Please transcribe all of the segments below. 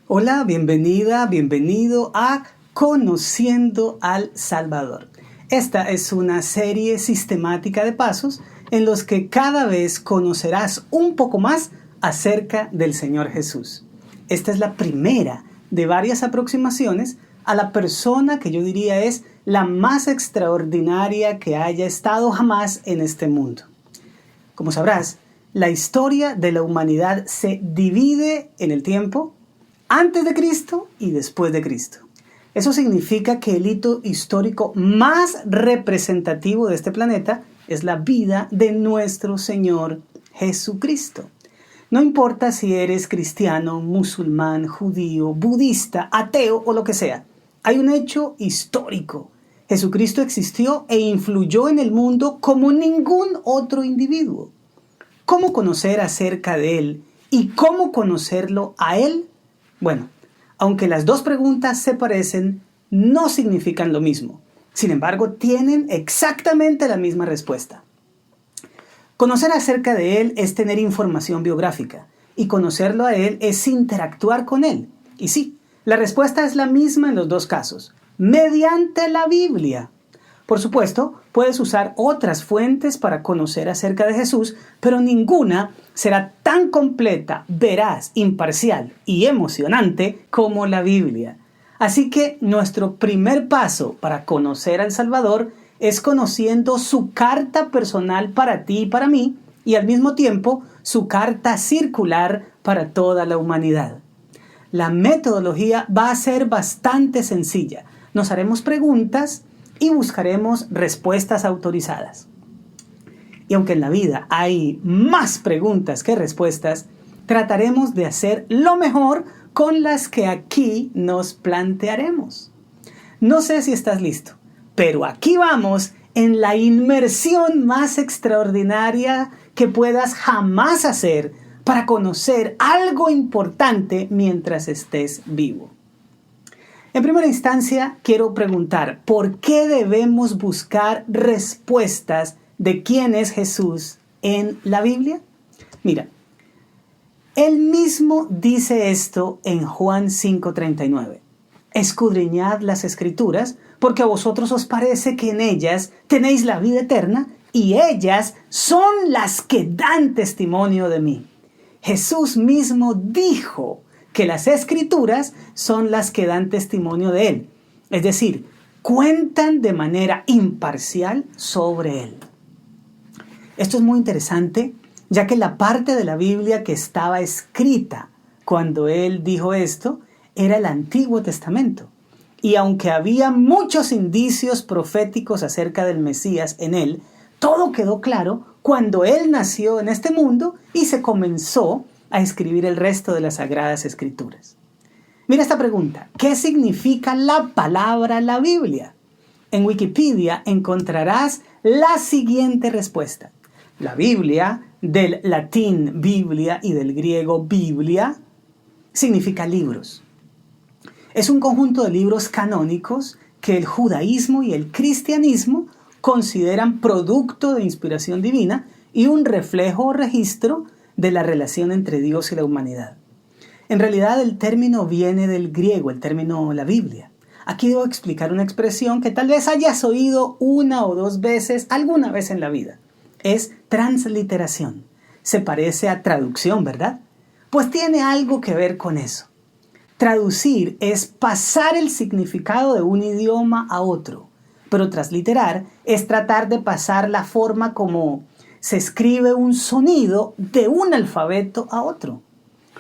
Hola, bienvenida, bienvenido a Conociendo al Salvador. Esta es una serie sistemática de pasos en los que cada vez conocerás un poco más acerca del Señor Jesús. Esta es la primera de varias aproximaciones a la persona que yo diría es la más extraordinaria que haya estado jamás en este mundo. Como sabrás, la historia de la humanidad se divide en el tiempo antes de Cristo y después de Cristo. Eso significa que el hito histórico más representativo de este planeta es la vida de nuestro Señor Jesucristo. No importa si eres cristiano, musulmán, judío, budista, ateo o lo que sea. Hay un hecho histórico. Jesucristo existió e influyó en el mundo como ningún otro individuo. ¿Cómo conocer acerca de Él y cómo conocerlo a Él? Bueno, aunque las dos preguntas se parecen, no significan lo mismo. Sin embargo, tienen exactamente la misma respuesta. Conocer acerca de Él es tener información biográfica y conocerlo a Él es interactuar con Él. Y sí, la respuesta es la misma en los dos casos, mediante la Biblia. Por supuesto, puedes usar otras fuentes para conocer acerca de Jesús, pero ninguna será tan completa, veraz, imparcial y emocionante como la Biblia. Así que nuestro primer paso para conocer al Salvador es conociendo su carta personal para ti y para mí, y al mismo tiempo su carta circular para toda la humanidad. La metodología va a ser bastante sencilla. Nos haremos preguntas y buscaremos respuestas autorizadas. Y aunque en la vida hay más preguntas que respuestas, trataremos de hacer lo mejor con las que aquí nos plantearemos. No sé si estás listo, pero aquí vamos en la inmersión más extraordinaria que puedas jamás hacer para conocer algo importante mientras estés vivo. En primera instancia, quiero preguntar, ¿por qué debemos buscar respuestas de quién es Jesús en la Biblia? Mira, Él mismo dice esto en Juan 5:39. Escudriñad las Escrituras, porque a vosotros os parece que en ellas tenéis la vida eterna, y ellas son las que dan testimonio de mí. Jesús mismo dijo que las Escrituras son las que dan testimonio de Él. Es decir, cuentan de manera imparcial sobre Él. Esto es muy interesante, ya que la parte de la Biblia que estaba escrita cuando Él dijo esto era el Antiguo Testamento. Y aunque había muchos indicios proféticos acerca del Mesías en Él, todo quedó claro cuando Él nació en este mundo y se comenzó a escribir el resto de las Sagradas Escrituras. Mira esta pregunta, ¿qué significa la palabra la Biblia? En Wikipedia encontrarás la siguiente respuesta. La Biblia, del latín Biblia y del griego Biblia, significa libros. Es un conjunto de libros canónicos que el judaísmo y el cristianismo consideran producto de inspiración divina y un reflejo o registro de la relación entre Dios y la humanidad. En realidad el término viene del griego, el término la Biblia. Aquí debo explicar una expresión que tal vez hayas oído una o dos veces alguna vez en la vida. Es transliteración. Se parece a traducción, ¿verdad? Pues tiene algo que ver con eso. Traducir es pasar el significado de un idioma a otro, pero transliterar es tratar de pasar la forma como se escribe un sonido de un alfabeto a otro.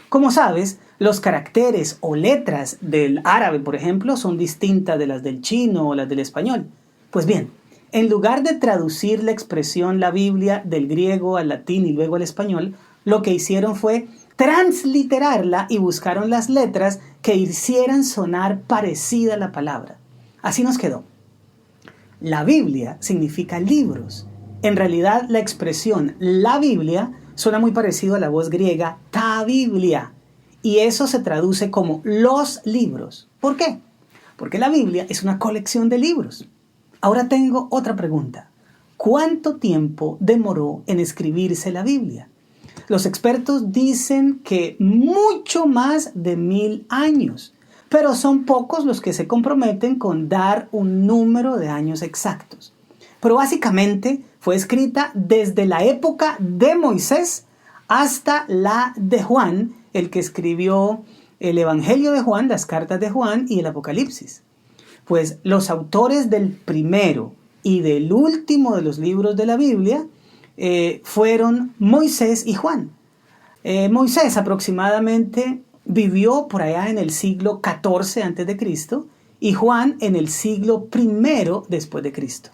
Como sabes, los caracteres o letras del árabe, por ejemplo, son distintas de las del chino o las del español. Pues bien, en lugar de traducir la expresión la Biblia del griego al latín y luego al español, lo que hicieron fue transliterarla y buscaron las letras que hicieran sonar parecida a la palabra. Así nos quedó. La Biblia significa libros. En realidad, la expresión la Biblia suena muy parecido a la voz griega ta Biblia, y eso se traduce como los libros. ¿Por qué? Porque la Biblia es una colección de libros. Ahora tengo otra pregunta. ¿Cuánto tiempo demoró en escribirse la Biblia? Los expertos dicen que mucho más de 1000 años, pero son pocos los que se comprometen con dar un número de años exactos. Pero básicamente fue escrita desde la época de Moisés hasta la de Juan, el que escribió el Evangelio de Juan, las cartas de Juan y el Apocalipsis. Pues los autores del primero y del último de los libros de la Biblia fueron Moisés y Juan. Moisés aproximadamente vivió por allá en el siglo XIV a.C. y Juan en el siglo I después de Cristo.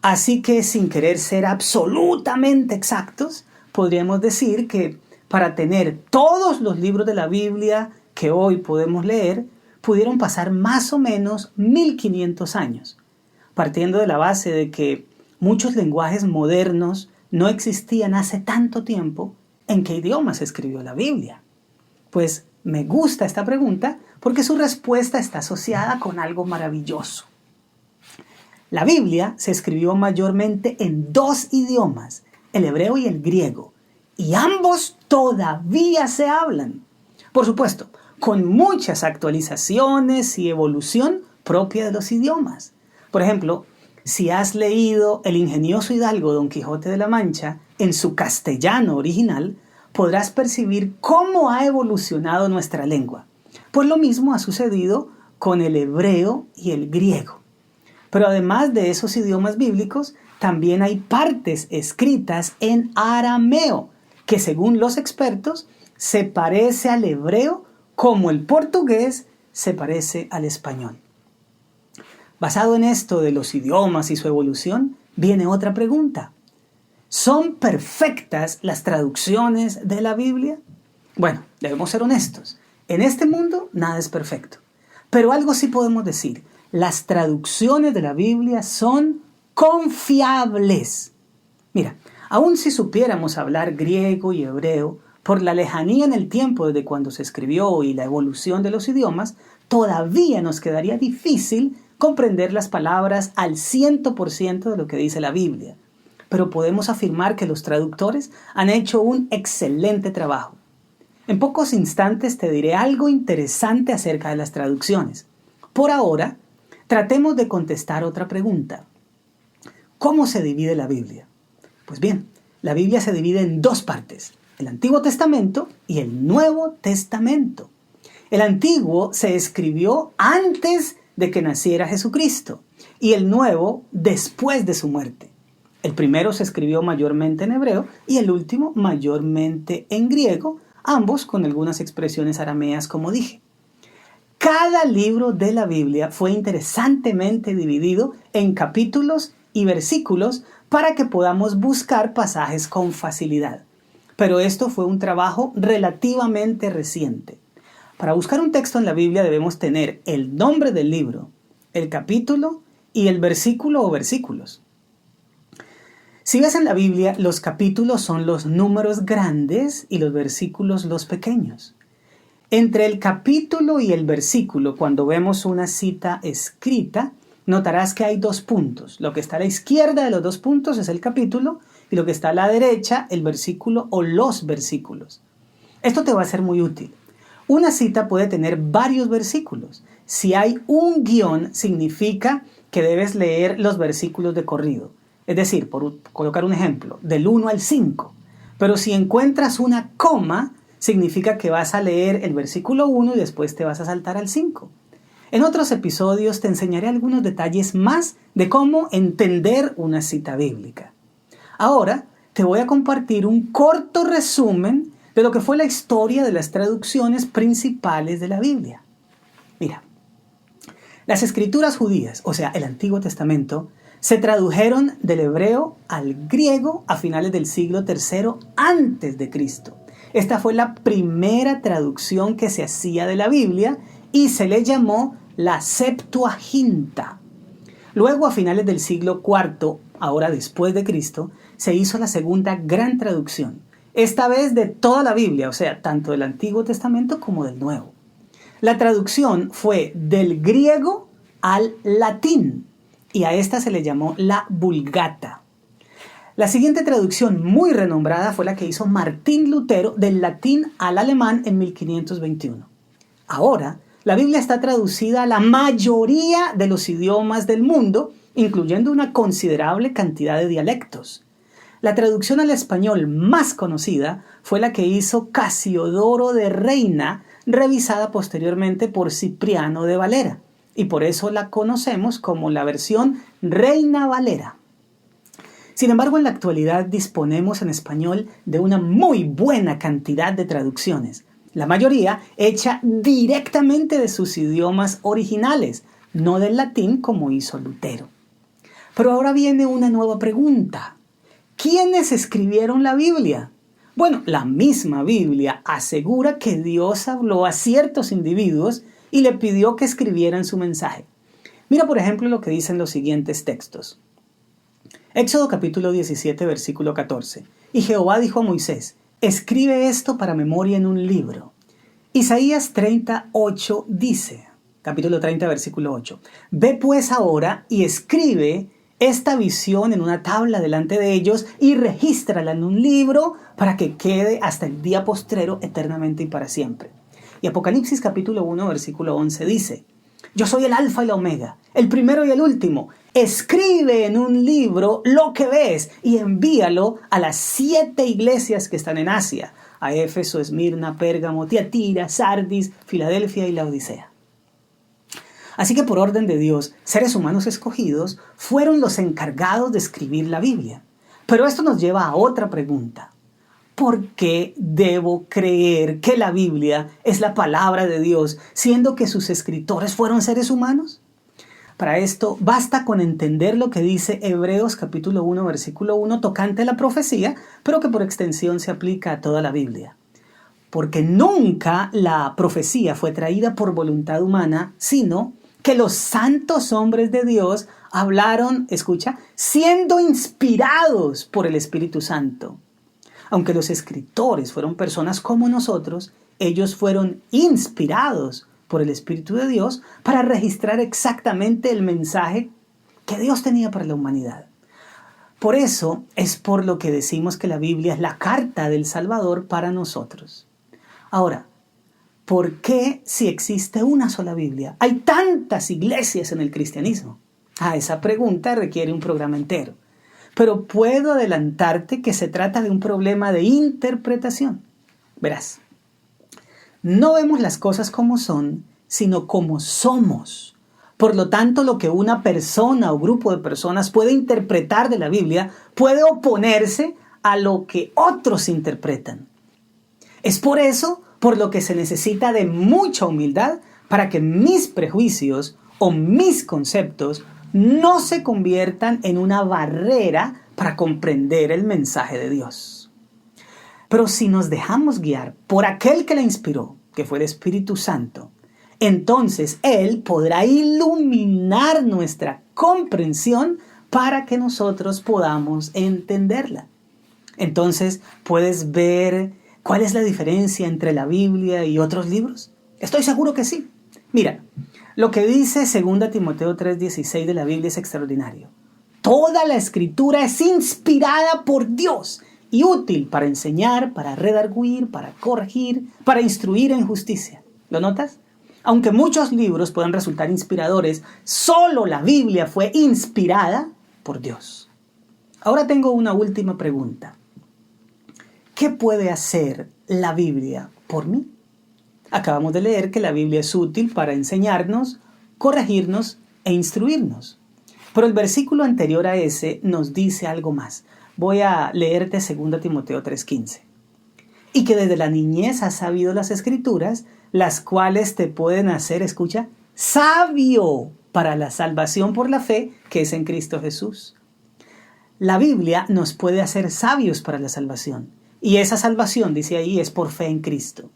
Así que sin querer ser absolutamente exactos, podríamos decir que para tener todos los libros de la Biblia que hoy podemos leer, pudieron pasar más o menos 1500 años, partiendo de la base de que muchos lenguajes modernos no existían hace tanto tiempo. ¿En qué idioma se escribió la Biblia? Pues me gusta esta pregunta porque su respuesta está asociada con algo maravilloso. La Biblia se escribió mayormente en 2 idiomas, el hebreo y el griego, y ambos todavía se hablan. Por supuesto, con muchas actualizaciones y evolución propia de los idiomas. Por ejemplo, si has leído El ingenioso hidalgo Don Quijote de la Mancha en su castellano original, podrás percibir cómo ha evolucionado nuestra lengua. Pues lo mismo ha sucedido con el hebreo y el griego. Pero además de esos idiomas bíblicos, también hay partes escritas en arameo, que según los expertos se parece al hebreo como el portugués se parece al español. Basado en esto de los idiomas y su evolución, viene otra pregunta. ¿Son perfectas las traducciones de la Biblia? Bueno, debemos ser honestos. En este mundo nada es perfecto. Pero algo sí podemos decir. Las traducciones de la Biblia son confiables. Mira, aun si supiéramos hablar griego y hebreo, por la lejanía en el tiempo desde cuando se escribió y la evolución de los idiomas, todavía nos quedaría difícil comprender las palabras al 100% de lo que dice la Biblia. Pero podemos afirmar que los traductores han hecho un excelente trabajo. En pocos instantes te diré algo interesante acerca de las traducciones. Por ahora, tratemos de contestar otra pregunta. ¿Cómo se divide la Biblia? Pues bien, la Biblia se divide en 2 partes, el Antiguo Testamento y el Nuevo Testamento. El Antiguo se escribió antes de que naciera Jesucristo y el Nuevo después de su muerte. El primero se escribió mayormente en hebreo y el último mayormente en griego, ambos con algunas expresiones arameas como dije. Cada libro de la Biblia fue interesantemente dividido en capítulos y versículos para que podamos buscar pasajes con facilidad. Pero esto fue un trabajo relativamente reciente. Para buscar un texto en la Biblia debemos tener el nombre del libro, el capítulo y el versículo o versículos. Si ves en la Biblia, los capítulos son los números grandes y los versículos los pequeños. Entre el capítulo y el versículo, cuando vemos una cita escrita, notarás que hay 2 puntos. Lo que está a la izquierda de los 2 puntos es el capítulo y lo que está a la derecha, el versículo o los versículos. Esto te va a ser muy útil. Una cita puede tener varios versículos. Si hay un guión, significa que debes leer los versículos de corrido. Es decir, por colocar un ejemplo, del 1 al 5. Pero si encuentras una coma, significa que vas a leer el versículo 1 y después te vas a saltar al 5. En otros episodios te enseñaré algunos detalles más de cómo entender una cita bíblica. Ahora te voy a compartir un corto resumen de lo que fue la historia de las traducciones principales de la Biblia. Mira, las escrituras judías, o sea, el Antiguo Testamento, se tradujeron del hebreo al griego a finales del siglo III antes de Cristo. Esta fue la primera traducción que se hacía de la Biblia y se le llamó la Septuaginta. Luego, a finales del siglo IV, ahora después de Cristo, se hizo la segunda gran traducción, esta vez de toda la Biblia, o sea, tanto del Antiguo Testamento como del Nuevo. La traducción fue del griego al latín y a esta se le llamó la Vulgata. La siguiente traducción muy renombrada fue la que hizo Martín Lutero del latín al alemán en 1521. Ahora, la Biblia está traducida a la mayoría de los idiomas del mundo, incluyendo una considerable cantidad de dialectos. La traducción al español más conocida fue la que hizo Casiodoro de Reina, revisada posteriormente por Cipriano de Valera, y por eso la conocemos como la versión Reina Valera. Sin embargo, en la actualidad disponemos en español de una muy buena cantidad de traducciones, la mayoría hecha directamente de sus idiomas originales, no del latín como hizo Lutero. Pero ahora viene una nueva pregunta. ¿Quiénes escribieron la Biblia? Bueno, la misma Biblia asegura que Dios habló a ciertos individuos y le pidió que escribieran su mensaje. Mira, por ejemplo, lo que dicen los siguientes textos. Éxodo capítulo 17, versículo 14. Y Jehová dijo a Moisés, escribe esto para memoria en un libro. Isaías 38 dice, capítulo 30, versículo 8. Ve pues ahora y escribe esta visión en una tabla delante de ellos y regístrala en un libro para que quede hasta el día postrero eternamente y para siempre. Y Apocalipsis capítulo 1, versículo 11 dice, yo soy el alfa y la omega, el primero y el último. Escribe en un libro lo que ves y envíalo a las 7 iglesias que están en Asia, a Éfeso, Esmirna, Pérgamo, Tiatira, Sardis, Filadelfia y Laodicea. Así que por orden de Dios, seres humanos escogidos fueron los encargados de escribir la Biblia. Pero esto nos lleva a otra pregunta. ¿Por qué debo creer que la Biblia es la palabra de Dios, siendo que sus escritores fueron seres humanos? Para esto, basta con entender lo que dice Hebreos capítulo 1, versículo 1, tocante a la profecía, pero que por extensión se aplica a toda la Biblia. Porque nunca la profecía fue traída por voluntad humana, sino que los santos hombres de Dios hablaron, escucha, siendo inspirados por el Espíritu Santo. Aunque los escritores fueron personas como nosotros, ellos fueron inspirados por el Espíritu de Dios para registrar exactamente el mensaje que Dios tenía para la humanidad. Por eso es por lo que decimos que la Biblia es la carta del Salvador para nosotros. Ahora, ¿por qué si existe una sola Biblia hay tantas iglesias en el cristianismo? Esa pregunta requiere un programa entero. Pero puedo adelantarte que se trata de un problema de interpretación. Verás, no vemos las cosas como son, sino como somos. Por lo tanto, lo que una persona o grupo de personas puede interpretar de la Biblia puede oponerse a lo que otros interpretan. Es por eso por lo que se necesita de mucha humildad para que mis prejuicios o mis conceptos no se conviertan en una barrera para comprender el mensaje de Dios. Pero si nos dejamos guiar por aquel que la inspiró, que fue el Espíritu Santo, entonces Él podrá iluminar nuestra comprensión para que nosotros podamos entenderla. Entonces, ¿puedes ver cuál es la diferencia entre la Biblia y otros libros? Estoy seguro que sí. Mira, lo que dice 2 Timoteo 3:16 de la Biblia es extraordinario. Toda la Escritura es inspirada por Dios y útil para enseñar, para redarguir, para corregir, para instruir en justicia. ¿Lo notas? Aunque muchos libros puedan resultar inspiradores, solo la Biblia fue inspirada por Dios. Ahora tengo una última pregunta. ¿Qué puede hacer la Biblia por mí? Acabamos de leer que la Biblia es útil para enseñarnos, corregirnos e instruirnos. Pero el versículo anterior a ese nos dice algo más. Voy a leerte 2 Timoteo 3:15. Y que desde la niñez has sabido las Escrituras, las cuales te pueden hacer, escucha, sabio para la salvación por la fe que es en Cristo Jesús. La Biblia nos puede hacer sabios para la salvación. Y esa salvación, dice ahí, es por fe en Cristo.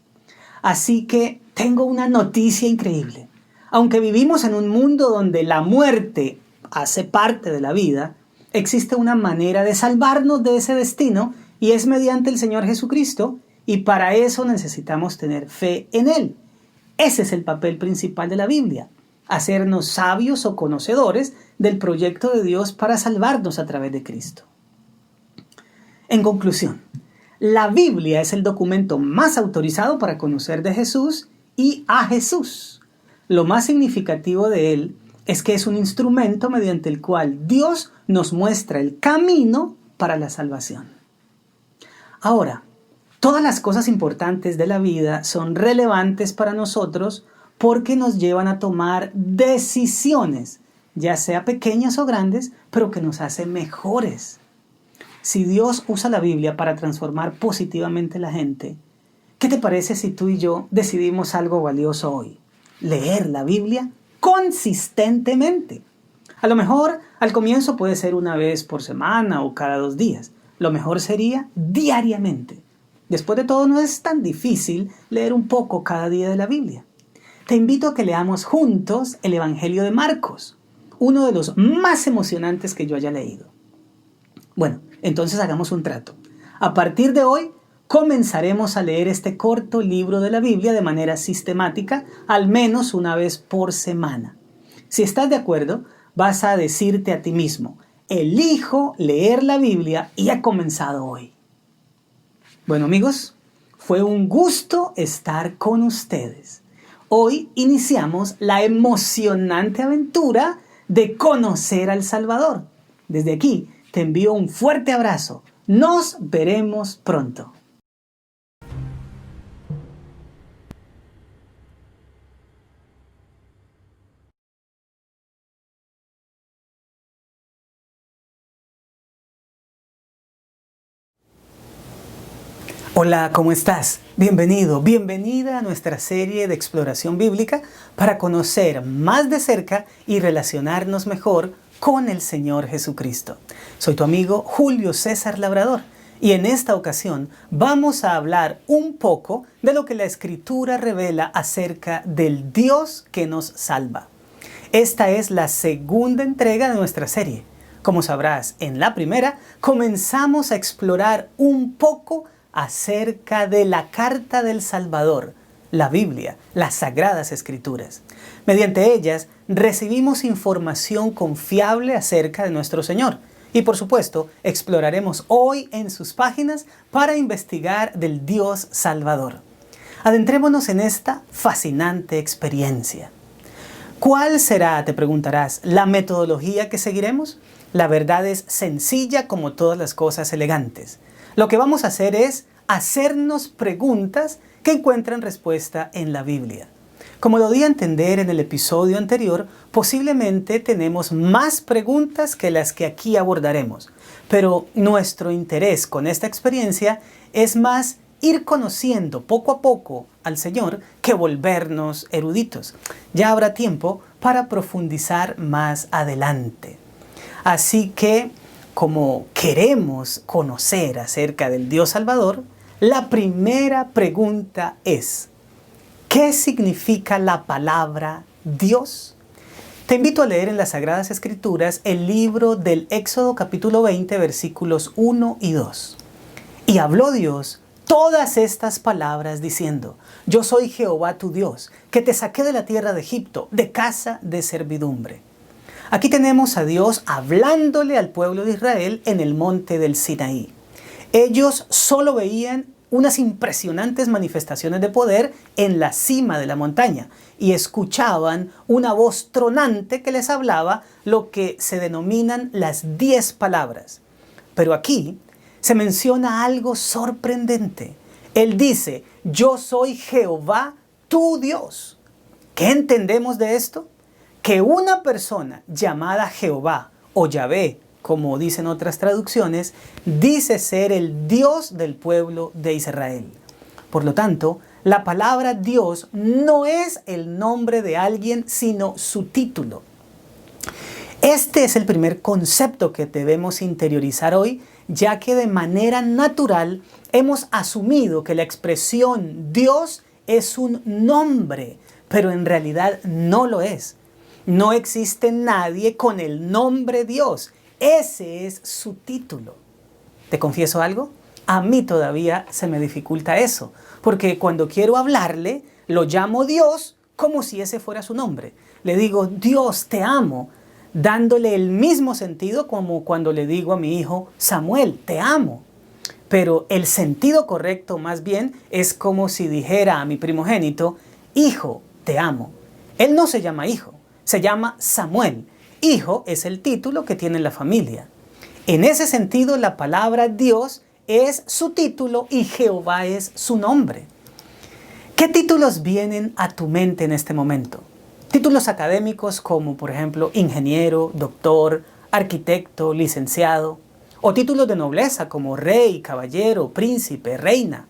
Así que tengo una noticia increíble. Aunque vivimos en un mundo donde la muerte hace parte de la vida, existe una manera de salvarnos de ese destino y es mediante el Señor Jesucristo, y para eso necesitamos tener fe en Él. Ese es el papel principal de la Biblia, hacernos sabios o conocedores del proyecto de Dios para salvarnos a través de Cristo. En conclusión, la Biblia es el documento más autorizado para conocer de Jesús y a Jesús. Lo más significativo de él es que es un instrumento mediante el cual Dios nos muestra el camino para la salvación. Ahora, todas las cosas importantes de la vida son relevantes para nosotros porque nos llevan a tomar decisiones, ya sea pequeñas o grandes, pero que nos hacen mejores. Si Dios usa la Biblia para transformar positivamente a la gente, ¿qué te parece si tú y yo decidimos algo valioso hoy? Leer la Biblia consistentemente. A lo mejor al comienzo puede ser una vez por semana o cada 2 días. Lo mejor sería diariamente. Después de todo, no es tan difícil leer un poco cada día de la Biblia. Te invito a que leamos juntos el Evangelio de Marcos, uno de los más emocionantes que yo haya leído. Bueno, entonces hagamos un trato. A partir de hoy, comenzaremos a leer este corto libro de la Biblia de manera sistemática, al menos una vez por semana. Si estás de acuerdo, vas a decirte a ti mismo, elijo leer la Biblia y he comenzado hoy. Bueno amigos, fue un gusto estar con ustedes. Hoy iniciamos la emocionante aventura de conocer al Salvador. Desde aquí te envío un fuerte abrazo. Nos veremos pronto. Hola, ¿cómo estás? Bienvenido, bienvenida a nuestra serie de exploración bíblica para conocer más de cerca y relacionarnos mejor con el Señor Jesucristo. Soy tu amigo Julio César Labrador y en esta ocasión vamos a hablar un poco de lo que la Escritura revela acerca del Dios que nos salva. Esta es la segunda entrega de nuestra serie. Como sabrás, en la primera comenzamos a explorar un poco acerca de la carta del Salvador, la Biblia, las Sagradas Escrituras. Mediante ellas recibimos información confiable acerca de nuestro Señor. Y por supuesto, exploraremos hoy en sus páginas para investigar del Dios Salvador. Adentrémonos en esta fascinante experiencia. ¿Cuál será, te preguntarás, la metodología que seguiremos? La verdad es sencilla como todas las cosas elegantes. Lo que vamos a hacer es hacernos preguntas que encuentran respuesta en la Biblia. Como lo di a entender en el episodio anterior, posiblemente tenemos más preguntas que las que aquí abordaremos, pero nuestro interés con esta experiencia es más ir conociendo poco a poco al Señor que volvernos eruditos. Ya habrá tiempo para profundizar más adelante. Así que, como queremos conocer acerca del Dios Salvador, la primera pregunta es, ¿qué significa la palabra Dios? Te invito a leer en las Sagradas Escrituras el libro del Éxodo capítulo 20, versículos 1 y 2. Y habló Dios todas estas palabras diciendo, yo soy Jehová tu Dios, que te saqué de la tierra de Egipto, de casa de servidumbre. Aquí tenemos a Dios hablándole al pueblo de Israel en el monte del Sinaí. Ellos solo veían unas impresionantes manifestaciones de poder en la cima de la montaña y escuchaban una voz tronante que les hablaba lo que se denominan las 10 palabras. Pero aquí se menciona algo sorprendente. Él dice, yo soy Jehová tu Dios. ¿Qué entendemos de esto? Que una persona llamada Jehová o Yahvé, como dicen otras traducciones, dice ser el Dios del pueblo de Israel. Por lo tanto, la palabra Dios no es el nombre de alguien, sino su título. Este es el primer concepto que debemos interiorizar hoy, ya que de manera natural hemos asumido que la expresión Dios es un nombre, pero en realidad no lo es. No existe nadie con el nombre Dios. Ese es su título. ¿Te confieso algo? A mí todavía se me dificulta eso, porque cuando quiero hablarle, lo llamo Dios como si ese fuera su nombre. Le digo, Dios, te amo, dándole el mismo sentido como cuando le digo a mi hijo, Samuel, te amo. pero el sentido correcto más bien es como si dijera a mi primogénito, hijo, te amo. Él no se llama hijo, se llama Samuel. Hijo es el título que tiene la familia. En ese sentido, la palabra Dios es su título y Jehová es su nombre. ¿Qué títulos vienen a tu mente en este momento? Títulos académicos como, por ejemplo, ingeniero, doctor, arquitecto, licenciado. O títulos de nobleza como rey, caballero, príncipe, reina.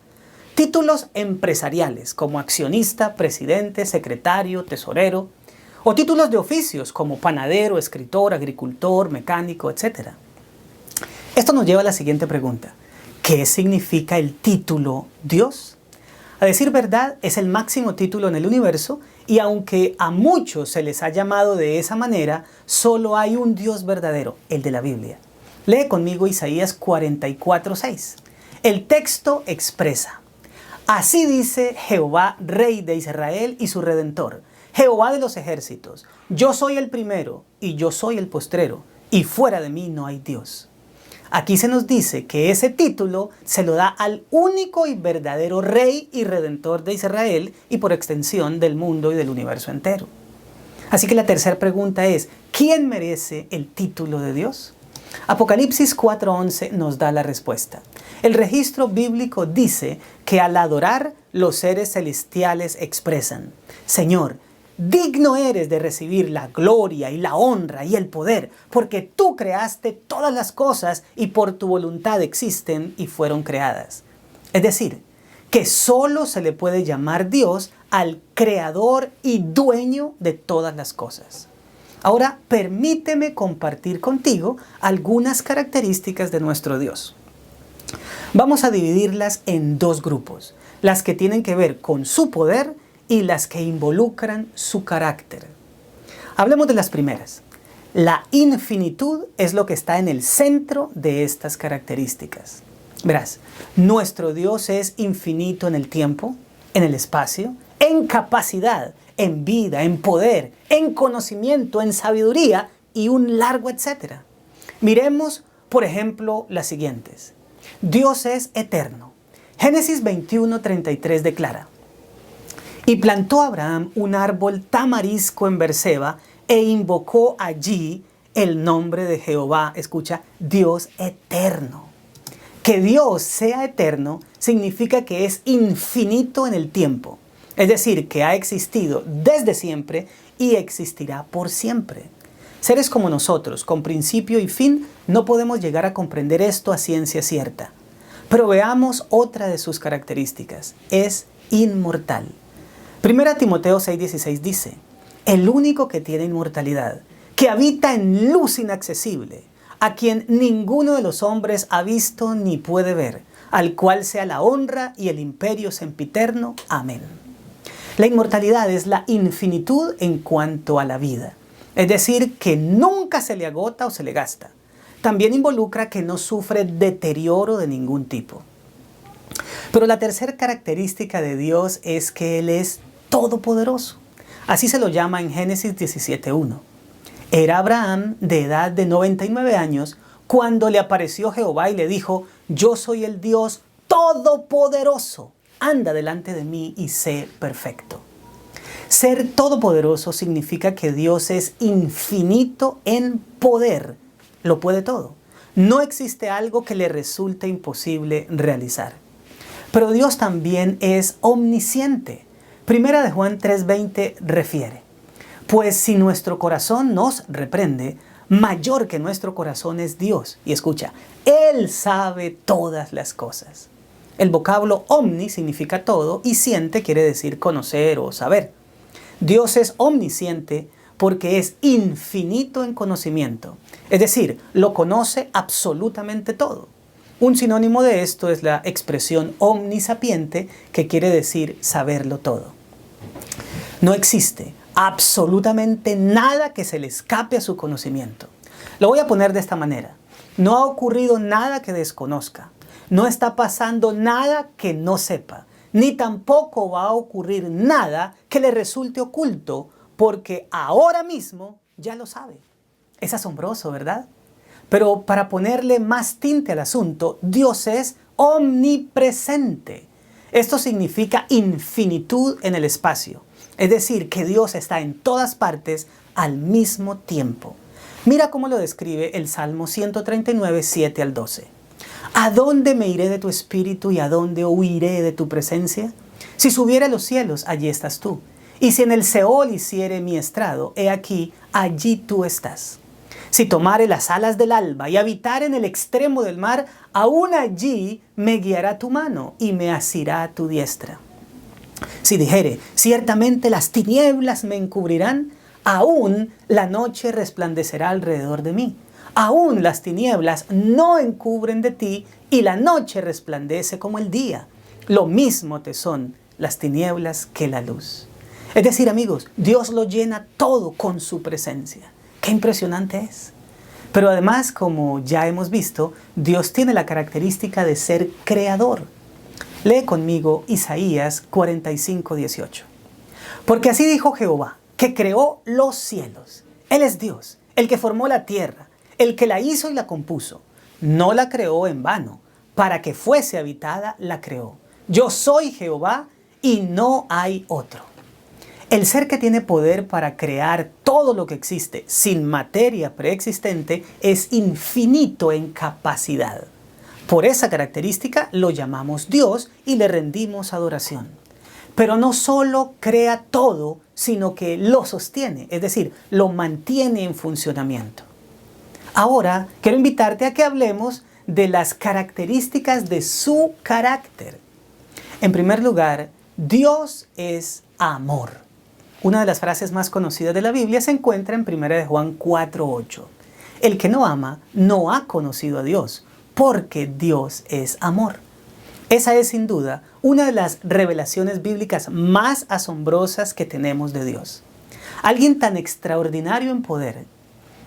Títulos empresariales como accionista, presidente, secretario, tesorero. O títulos de oficios como panadero, escritor, agricultor, mecánico, etc. Esto nos lleva a la siguiente pregunta. ¿Qué significa el título Dios? A decir verdad, es el máximo título en el universo y aunque a muchos se les ha llamado de esa manera, solo hay un Dios verdadero, el de la Biblia. Lee conmigo Isaías 44:6. El texto expresa: así dice Jehová, Rey de Israel y su Redentor, Jehová de los ejércitos, yo soy el primero y yo soy el postrero, y fuera de mí no hay Dios. Aquí se nos dice que ese título se lo da al único y verdadero Rey y Redentor de Israel y por extensión del mundo y del universo entero. Así que la tercera pregunta es, ¿quién merece el título de Dios? Apocalipsis 4:11 nos da la respuesta. El registro bíblico dice que al adorar, los seres celestiales expresan: Señor, digno eres de recibir la gloria y la honra y el poder, porque tú creaste todas las cosas y por tu voluntad existen y fueron creadas. Es decir, que solo se le puede llamar Dios al creador y dueño de todas las cosas. Ahora, permíteme compartir contigo algunas características de nuestro Dios. Vamos a dividirlas en dos grupos, las que tienen que ver con su poder y las que involucran su carácter. Hablemos de las primeras. La infinitud es lo que está en el centro de estas características. Verás, nuestro Dios es infinito en el tiempo, en el espacio, en capacidad, en vida, en poder, en conocimiento, en sabiduría y un largo etcétera. Miremos, por ejemplo, las siguientes. Dios es eterno. Génesis 21:33 declara: y plantó Abraham un árbol tamarisco en Berseba e invocó allí el nombre de Jehová. Escucha, Dios eterno. Que Dios sea eterno significa que es infinito en el tiempo. Es decir, que ha existido desde siempre y existirá por siempre. Seres como nosotros, con principio y fin, no podemos llegar a comprender esto a ciencia cierta. Pero veamos otra de sus características. Es inmortal. 1 Timoteo 6:16 dice: el único que tiene inmortalidad, que habita en luz inaccesible, a quien ninguno de los hombres ha visto ni puede ver, al cual sea la honra y el imperio sempiterno. Amén. La inmortalidad es la infinitud en cuanto a la vida, es decir, que nunca se le agota o se le gasta. También involucra que no sufre deterioro de ningún tipo. Pero la tercera característica de Dios es que Él es todopoderoso. Así se lo llama en Génesis 17:1. Era Abraham de edad de 99 años cuando le apareció Jehová y le dijo: yo soy el Dios todopoderoso. Anda delante de mí y sé perfecto. Ser todopoderoso significa que Dios es infinito en poder. Lo puede todo. No existe algo que le resulte imposible realizar. Pero Dios también es omnisciente. Primera de Juan 3:20 refiere: pues si nuestro corazón nos reprende, mayor que nuestro corazón es Dios. Y escucha, Él sabe todas las cosas. El vocablo omni significa todo y ciente quiere decir conocer o saber. Dios es omnisciente porque es infinito en conocimiento. Es decir, lo conoce absolutamente todo. Un sinónimo de esto es la expresión omnisapiente, que quiere decir saberlo todo. No existe absolutamente nada que se le escape a su conocimiento. Lo voy a poner de esta manera. No ha ocurrido nada que desconozca. No está pasando nada que no sepa. Ni tampoco va a ocurrir nada que le resulte oculto, porque ahora mismo ya lo sabe. Es asombroso, ¿verdad? Pero para ponerle más tinte al asunto, Dios es omnipresente. Esto significa infinitud en el espacio. Es decir, que Dios está en todas partes al mismo tiempo. Mira cómo lo describe el Salmo 139, 7 al 12. ¿A dónde me iré de tu espíritu y a dónde huiré de tu presencia? Si subiera a los cielos, allí estás tú. Y si en el Seol hiciere mi estrado, he aquí, allí tú estás. Si tomare las alas del alba y habitar en el extremo del mar, aún allí me guiará tu mano y me asirá tu diestra. Si dijere, ciertamente las tinieblas me encubrirán, aún la noche resplandecerá alrededor de mí. Aún las tinieblas no encubren de ti y la noche resplandece como el día. Lo mismo te son las tinieblas que la luz. Es decir, amigos, Dios lo llena todo con su presencia. ¡Qué impresionante es! Pero además, como ya hemos visto, Dios tiene la característica de ser creador. Lee conmigo Isaías 45, 18. Porque así dijo Jehová, que creó los cielos. Él es Dios, el que formó la tierra, el que la hizo y la compuso. No la creó en vano, para que fuese habitada la creó. Yo soy Jehová y no hay otro. El ser que tiene poder para crear todo lo que existe sin materia preexistente es infinito en capacidad. Por esa característica lo llamamos Dios y le rendimos adoración. Pero no solo crea todo, sino que lo sostiene, es decir, lo mantiene en funcionamiento. Ahora quiero invitarte a que hablemos de las características de su carácter. En primer lugar, Dios es amor. Una de las frases más conocidas de la Biblia se encuentra en 1 de Juan 4:8. El que no ama no ha conocido a Dios, porque Dios es amor. Esa es sin duda una de las revelaciones bíblicas más asombrosas que tenemos de Dios. Alguien tan extraordinario en poder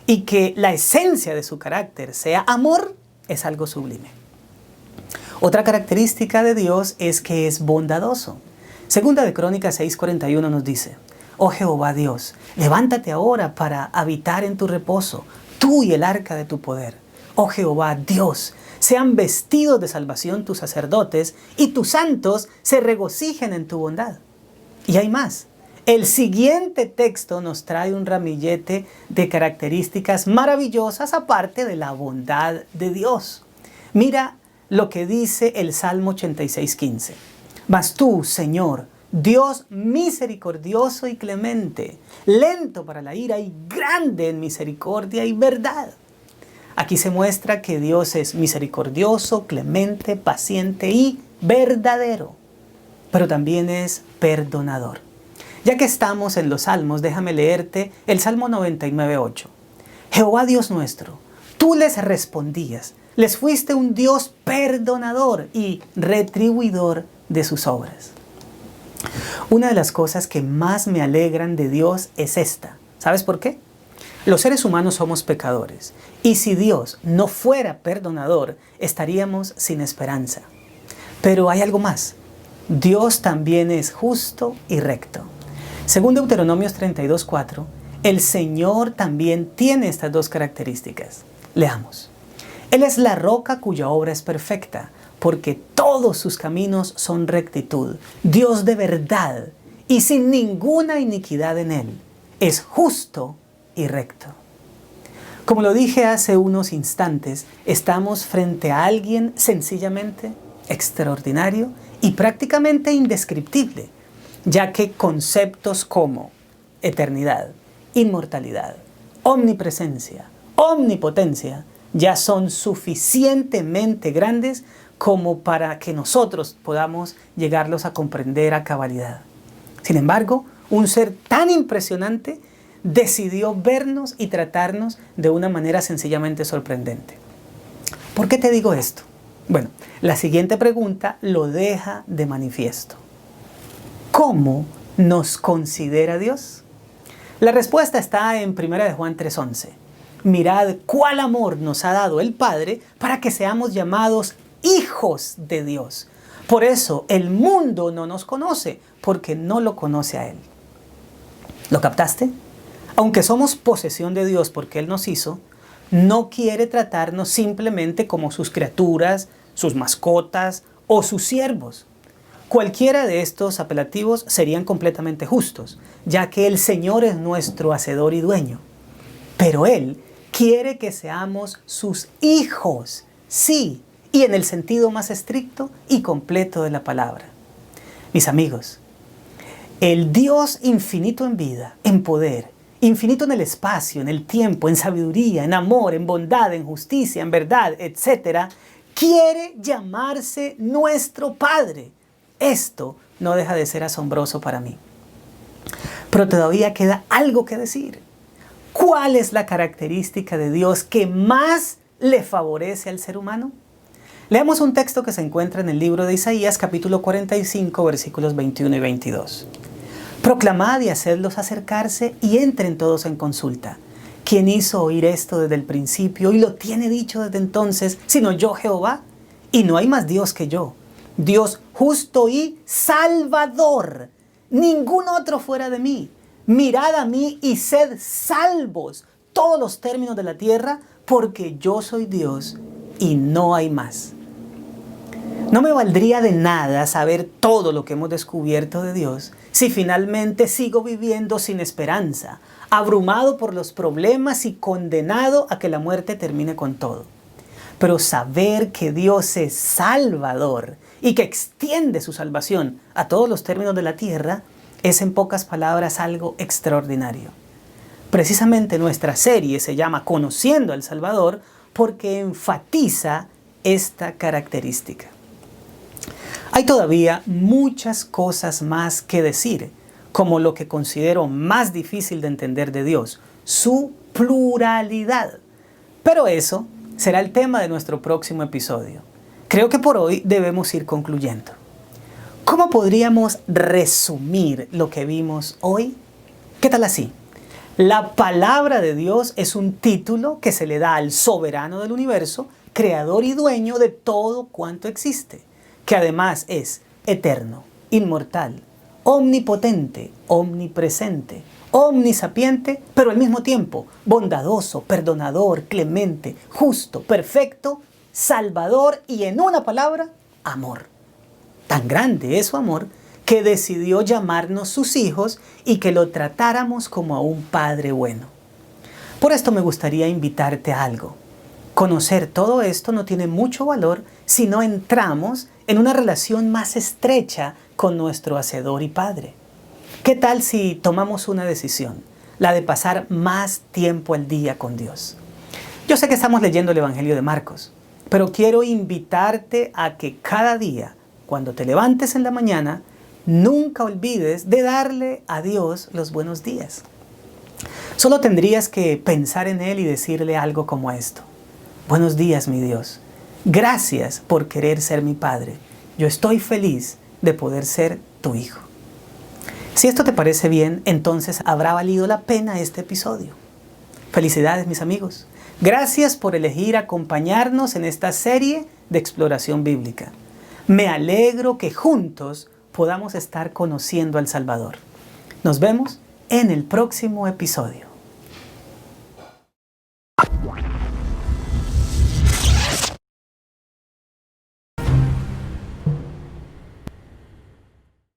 y que la esencia de su carácter sea amor es algo sublime. Otra característica de Dios es que es bondadoso. Segunda de Crónicas 6:41 nos dice: Oh Jehová Dios, levántate ahora para habitar en tu reposo, tú y el arca de tu poder. Oh Jehová Dios, sean vestidos de salvación tus sacerdotes y tus santos se regocijen en tu bondad. Y hay más. El siguiente texto nos trae un ramillete de características maravillosas aparte de la bondad de Dios. Mira lo que dice el Salmo 86:15. Mas tú, Señor, Dios misericordioso y clemente, lento para la ira y grande en misericordia y verdad. Aquí se muestra que Dios es misericordioso, clemente, paciente y verdadero, pero también es perdonador. Ya que estamos en los salmos, déjame leerte el Salmo 99:8. Jehová Dios nuestro, tú les respondías, les fuiste un Dios perdonador y retribuidor de sus obras. Una de las cosas que más me alegran de Dios es esta. ¿Sabes por qué? Los seres humanos somos pecadores, y si Dios no fuera perdonador, estaríamos sin esperanza. Pero hay algo más. Dios también es justo y recto. Según Deuteronomios 32:4, el Señor también tiene estas dos características. Leamos. Él es la roca cuya obra es perfecta, porque todos sus caminos son rectitud. Dios de verdad y sin ninguna iniquidad en él. Es justo y recto. Como lo dije hace unos instantes, estamos frente a alguien sencillamente extraordinario y prácticamente indescriptible, ya que conceptos como eternidad, inmortalidad, omnipresencia, omnipotencia, ya son suficientemente grandes como para que nosotros podamos llegarlos a comprender a cabalidad. Sin embargo, un ser tan impresionante decidió vernos y tratarnos de una manera sencillamente sorprendente. ¿Por qué te digo esto? Bueno, la siguiente pregunta lo deja de manifiesto. ¿Cómo nos considera Dios? La respuesta está en 1 de Juan 3:11. Mirad cuál amor nos ha dado el Padre para que seamos llamados hijos de Dios. Por eso el mundo no nos conoce, porque no lo conoce a Él. ¿Lo captaste? Aunque somos posesión de Dios porque Él nos hizo, no quiere tratarnos simplemente como sus criaturas, sus mascotas o sus siervos. Cualquiera de estos apelativos serían completamente justos, ya que el Señor es nuestro hacedor y dueño. Pero Él quiere que seamos sus hijos, sí, y en el sentido más estricto y completo de la palabra. Mis amigos, el Dios infinito en vida, en poder, infinito en el espacio, en el tiempo, en sabiduría, en amor, en bondad, en justicia, en verdad, etc., quiere llamarse nuestro Padre. Esto no deja de ser asombroso para mí. Pero todavía queda algo que decir. ¿Cuál es la característica de Dios que más le favorece al ser humano? Leamos un texto que se encuentra en el libro de Isaías, capítulo 45, versículos 21 y 22. Proclamad y hacedlos acercarse y entren todos en consulta. ¿Quién hizo oír esto desde el principio y lo tiene dicho desde entonces, sino yo, Jehová? Y no hay más Dios que yo, Dios justo y salvador, ningún otro fuera de mí. Mirad a mí y sed salvos todos los términos de la tierra, porque yo soy Dios y no hay más. No me valdría de nada saber todo lo que hemos descubierto de Dios si finalmente sigo viviendo sin esperanza, abrumado por los problemas y condenado a que la muerte termine con todo. Pero saber que Dios es Salvador y que extiende su salvación a todos los términos de la tierra es, en pocas palabras, algo extraordinario. Precisamente nuestra serie se llama Conociendo al Salvador porque enfatiza esta característica. Hay todavía muchas cosas más que decir, como lo que considero más difícil de entender de Dios, su pluralidad. Pero eso será el tema de nuestro próximo episodio. Creo que por hoy debemos ir concluyendo. ¿Cómo podríamos resumir lo que vimos hoy? ¿Qué tal así? La palabra de Dios es un título que se le da al soberano del universo, creador y dueño de todo cuanto existe, que además es eterno, inmortal, omnipotente, omnipresente, omnisapiente, pero al mismo tiempo bondadoso, perdonador, clemente, justo, perfecto, salvador y, en una palabra, amor. Tan grande es su amor que decidió llamarnos sus hijos y que lo tratáramos como a un padre bueno. Por esto me gustaría invitarte a algo. Conocer todo esto no tiene mucho valor si no entramos en una relación más estrecha con nuestro Hacedor y Padre. ¿Qué tal si tomamos una decisión? La de pasar más tiempo al día con Dios. Yo sé que estamos leyendo el Evangelio de Marcos, pero quiero invitarte a que cada día, cuando te levantes en la mañana, nunca olvides de darle a Dios los buenos días. Solo tendrías que pensar en Él y decirle algo como esto. Buenos días, mi Dios. Gracias por querer ser mi Padre. Yo estoy feliz de poder ser tu hijo. Si esto te parece bien, entonces habrá valido la pena este episodio. Felicidades, mis amigos. Gracias por elegir acompañarnos en esta serie de exploración bíblica. Me alegro que juntos podamos estar conociendo al Salvador. Nos vemos en el próximo episodio.